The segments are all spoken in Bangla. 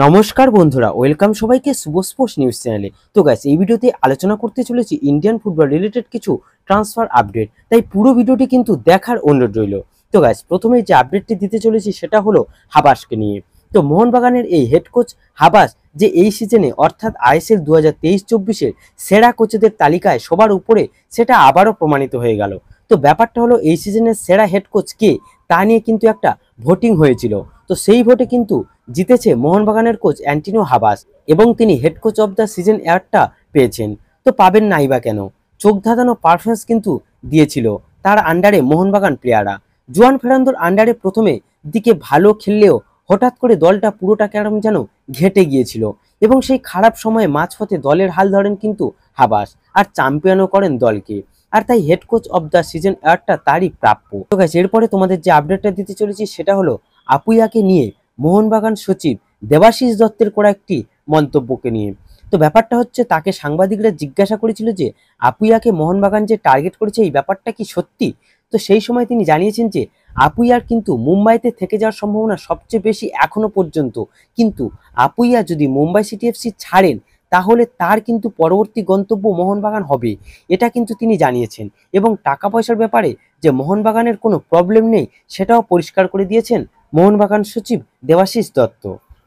নমস্কার বন্ধুরা, ওয়েলকাম সবাইকে শুভ স্পোর্টস নিউজ চ্যানেলে। তো গাইস, এই ভিডিওতে আলোচনা করতে চলেছি ইন্ডিয়ান ফুটবল রিলেটেড কিছু ট্রান্সফার আপডেট, তাই পুরো ভিডিওটি কিন্তু দেখার অনুরোধ রইল। তো গাইস, প্রথমে যে আপডেটটি দিতে চলেছি সেটা হলো হাবাসকে নিয়ে। তো মোহনবাগানের এই হেড কোচ হাবাস যে এই সিজনে অর্থাৎ আইএসএল 2023-24-এর সেরা কোচদের তালিকায় সবার উপরে, সেটা আবারও প্রমাণিত হয়ে গেল। তো ব্যাপারটা হলো, এই সিজনের সেরা হেড কোচ কে তা নিয়ে কিন্তু একটা ভোটিং হয়েছিল। তো সেই ভোটে কিন্তু জিতেছে মোহনবাগানের কোচ অ্যান্টনিও হাবাস, এবং তিনি head coach of the season অ্যাওয়ার্ডটা পেয়েছেন। তো পাবেন নাই বা কেন, চোখ ধাঁধানো পারফরমেন্স কিন্তু দিয়েছিল তার আন্ডারে মোহনবাগান প্লেয়াররা। জুয়ান ফেরান্দোর আন্ডারে প্রথমে দিকে ভালো খেললেও হঠাৎ করে দলটা পুরোটা কেমন যেন ঘেটে গিয়েছিল, এবং সেই খারাপ সময়ে মাঝপথে দলের হাল ধরেন কিন্তু হাবাস, আর চ্যাম্পিয়নও করেন দলকে। আর তাই head coach of the season অ্যাওয়ার্ডটা তারই প্রাপ্য। তো গাইস, এরপরে তোমাদের যে আপডেটটা দিতে চলেছি সেটা হলো আপুইয়াকে নিয়ে মোহনবাগান সচিব দেবাশিস দত্তের করা একটি মন্তব্যকে নিয়ে। তো ব্যাপারটা হচ্ছে, তাকে সাংবাদিকরা জিজ্ঞাসা করেছিল যে আপুইয়াকে মোহনবাগান যে টার্গেট করেছে এই ব্যাপারটা কি সত্যি। তো সেই সময় তিনি জানিয়েছেন যে আপুইয়ার কিন্তু মুম্বাইতে থেকে যাওয়ার সম্ভাবনা সবচেয়ে বেশি এখনো পর্যন্ত, কিন্তু আপুইয়া যদি মুম্বাই সিটি এফসি ছাড়েন তাহলে তার কিন্তু পরবর্তী গন্তব্য মোহনবাগান হবে, এটা কিন্তু তিনি জানিয়েছেন। এবং টাকা পয়সার ব্যাপারে যে মোহনবাগানের কোনো প্রবলেম নেই সেটাও পরিষ্কার করে দিয়েছেন মোহনবাগান সচিব দেবাশিস দত্ত।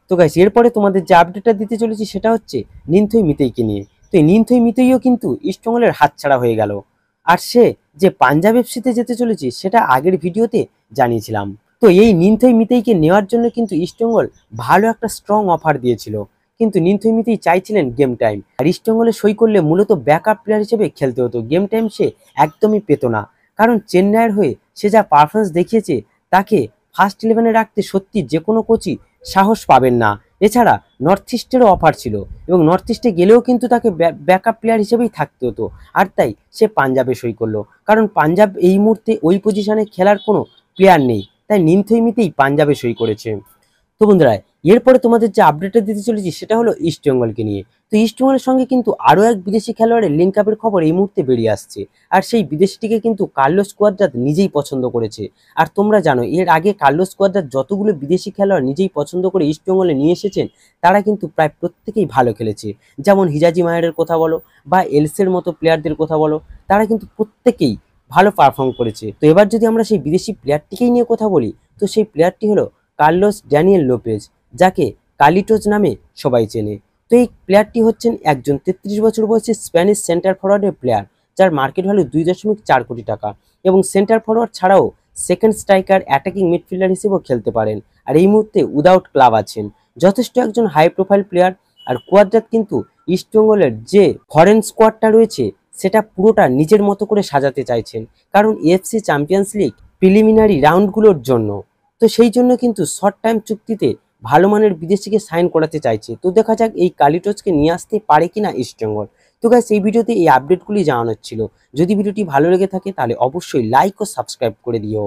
তো গাইস, এরপরে তোমাদের যে আপডেটটা দিতে চলেছি সেটা হচ্ছে নিন্থই মিতেইকে নিয়ে। তো এই নিন্থই মিতেইও কিন্তু ইস্টবেঙ্গলের হাতছাড়া হয়ে গেল, আর সে যে পাঞ্জাব এফসিতে যেতে চলেছে সেটা আগের ভিডিওতে জানিয়েছিলাম। তো এই নিন্থই মিতেইকে নেওয়ার জন্য কিন্তু ইস্টবেঙ্গল ভালো একটা স্ট্রং অফার দিয়েছিল, কিন্তু নিন্থই মিতেই চাইছিলেন গেম টাইম, আর ইস্টবেঙ্গলে সই করলে মূলত ব্যাকআপ প্লেয়ার হিসেবে খেলতে হতো, গেম টাইম সে একদমই পেত না। কারণ চেন্নাইয়ের হয়ে সে যা পারফরমেন্স দেখিয়েছে, তাকে ফার্স্ট ইলেভেনে রাখতে সত্যি যে কোনো কোচই সাহস পাবেন না। এছাড়া নর্থ ইস্টেরও অফার ছিল, এবং নর্থ ইস্টে গেলেও কিন্তু তাকে ব্যাকআপ প্লেয়ার হিসেবেই থাকতে হতো, আর তাই সে পাঞ্জাবে সই করলো। কারণ পাঞ্জাব এই মুহূর্তে ওই পজিশনে খেলার কোনো প্লেয়ার নেই, তাই নিন্থই মিতেই পাঞ্জাবে সই করেছে। তো বন্ধুরা, এরপরে তোমাদের যে আপডেটটা দিতে চলেছি সেটা হলো ইস্টবেঙ্গলকে নিয়ে। তো ইস্টবেঙ্গলের সঙ্গে কিন্তু আরও এক বিদেশি খেলোয়াড়ের লিঙ্ক আপের খবর এই মুহূর্তে বেরিয়ে আসছে, আর সেই বিদেশিটিকে কিন্তু কার্লোস কুয়াদ্রাত নিজেই পছন্দ করেছে। আর তোমরা জানো, এর আগে কার্লোস কুয়াদ্রাত যতগুলো বিদেশি খেলোয়াড় নিজেই পছন্দ করে ইস্টবেঙ্গলে নিয়ে এসেছেন, তারা কিন্তু প্রায় প্রত্যেকেই ভালো খেলেছে। যেমন হিজাজি মায়ারের কথা বলো বা এলসের মতো প্লেয়ারদের কথা বলো, তারা কিন্তু প্রত্যেকেই ভালো পারফর্ম করেছে। তো এবার যদি আমরা সেই বিদেশি প্লেয়ারটিকেই নিয়ে কথা বলি, তো সেই প্লেয়ারটি হলো কার্লোস ড্যানিয়েল লোপেজ, যাকে কালিটোজ নামে সবাই চেনে। তো এই প্লেয়ারটি হচ্ছেন একজন 33 বছর বয়সী স্প্যানিশ সেন্টার ফরওয়ার্ডের প্লেয়ার, যার মার্কেট ভ্যালু 2.4 কোটি টাকা, এবং সেন্টার ফরওয়ার্ড ছাড়াও সেকেন্ড স্ট্রাইকার, অ্যাটাকিং মিডফিল্ডার হিসেবেও খেলতে পারেন, আর এই মুহূর্তে উইদাউট ক্লাব আছেন। যথেষ্ট একজন হাই প্রোফাইল প্লেয়ার। আর কুয়াদ্রাত কিন্তু ইস্টবেঙ্গলের যে ফরেন স্কোয়াডটা রয়েছে সেটা পুরোটা নিজের মতো করে সাজাতে চাইছেন, কারণ এএফসি চ্যাম্পিয়ন্স লিগ প্রিলিমিনারি রাউন্ডগুলোর জন্য। তো সেই জন্য কিন্তু শর্ট টাইম চুক্তিতে ভালো মানের বিদেশিকে সাইন করাতে চাইছে। তো দেখা যাক এই কালিটোজকে নিয়ে আসতে পারে কিনা ইস্টবেঙ্গল। তো গাইস, এই ভিডিওতে এই আপডেটগুলি জানানোর ছিল। যদি ভিডিওটি ভালো লেগে থাকে তাহলে অবশ্যই লাইক ও সাবস্ক্রাইব করে দিও।